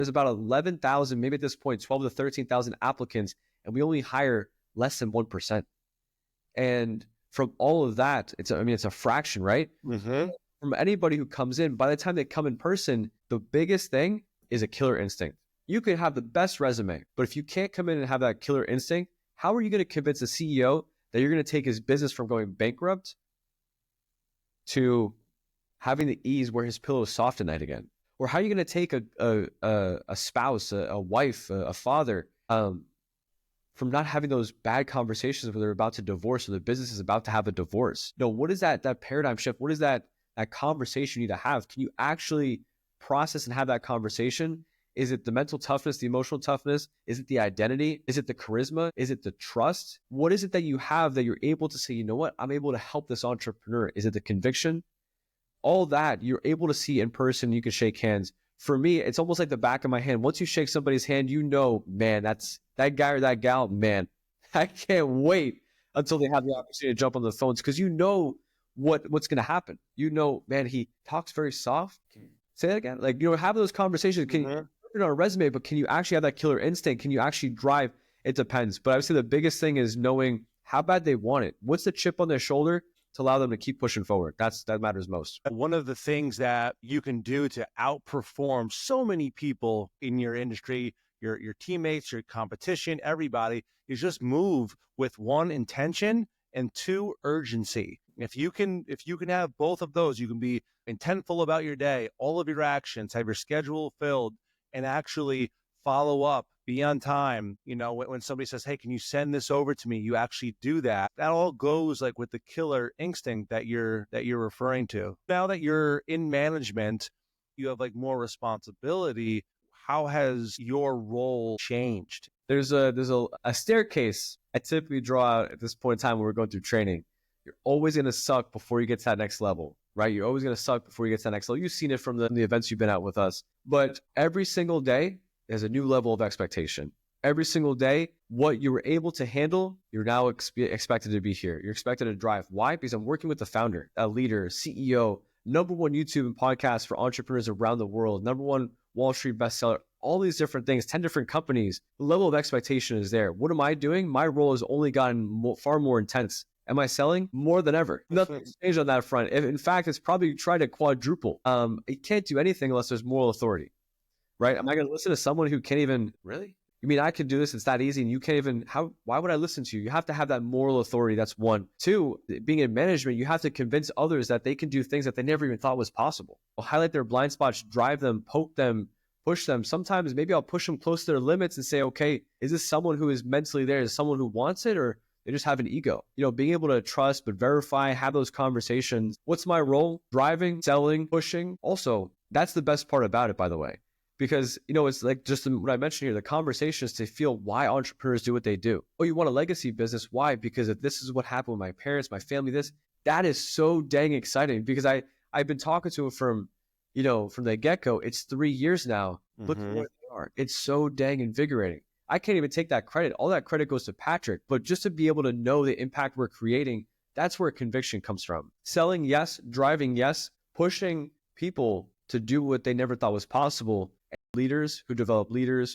There's about 11,000, maybe at this point, 12 to 13,000 applicants, and we only hire less than 1%. And from all of that, it's a fraction, right? From anybody who comes in, by the time they come in person, the biggest thing is a killer instinct. You can have the best resume, but if you can't come in and have that killer instinct, how are you going to convince a CEO that you're going to take his business from going bankrupt to having the ease where his pillow is soft at night again? Or how are you going to take a spouse, a wife, a father, from not having those bad conversations where they're about to divorce or the business is about to have a divorce? No, what is that paradigm shift? What is that conversation you need to have? Can you actually process and have that conversation? Is it the mental toughness, the emotional toughness? Is it the identity? Is it the charisma? Is it the trust? What is it that you have that you're able to say, you know what, I'm able to help this entrepreneur? Is it the conviction? All that you're able to see in person. You can shake hands. For me, it's almost like the back of my hand. Once you shake somebody's hand, you know, man, that's that guy or that gal, man, I can't wait until they have the opportunity to jump on the phones, because you know what's going to happen. You know, man, he talks very soft. Say that again. Like, have those conversations. Can you put it on a resume, but can you actually have that killer instinct? Can you actually drive? It depends. But I would say the biggest thing is knowing how bad they want it. What's the chip on their shoulder to allow them to keep pushing forward? That matters most. One of the things that you can do to outperform so many people in your industry, your teammates, your competition, everybody, is just move with one, intention, and two, urgency. If you can have both of those, you can be intentful about your day, all of your actions, have your schedule filled, and actually follow up, be on time. When somebody says, hey, can you send this over to me? You actually do that. That all goes like with the killer instinct that you're referring to. Now that you're in management, you have like more responsibility. How has your role changed? There's a staircase I typically draw out at this point in time when we're going through training. You're always going to suck before you get to that next level, right? You're always going to suck before you get to that next level. You've seen it from the events you've been at with us. But every single day, there's a new level of expectation. Every single day, what you were able to handle, you're now expected to be here. You're expected to drive. Why? Because I'm working with the founder, a leader, CEO, #1 YouTube and podcast for entrepreneurs around the world, #1 Wall Street bestseller, all these different things, 10 different companies. The level of expectation is there. What am I doing? My role has only gotten far more intense. Am I selling? More than ever. Nothing's changed on that front. In fact, it's probably tried to quadruple. It can't do anything unless there's moral authority, right? Am I going to listen to someone who can't even, really? You mean I can do this? It's that easy and you can't even, why would I listen to you? You have to have that moral authority. That's one. Two, being in management, you have to convince others that they can do things that they never even thought was possible. I'll highlight their blind spots, drive them, poke them, push them. Sometimes maybe I'll push them close to their limits and say, okay, is this someone who is mentally there? Is someone who wants it, or they just have an ego? Being able to trust, but verify, have those conversations. What's my role? Driving, selling, pushing. Also, that's the best part about it, by the way, because, it's like just what I mentioned here, the conversations to feel why entrepreneurs do what they do. Oh, you want a legacy business? Why? Because if this is what happened with my parents, my family, that is so dang exciting, because I've been talking to them from the get-go. It's 3 years now. Look at where they are. It's so dang invigorating. I can't even take that credit. All that credit goes to Patrick. But just to be able to know the impact we're creating, that's where conviction comes from. Selling, yes. Driving, yes. Pushing people to do what they never thought was possible. And leaders who develop leaders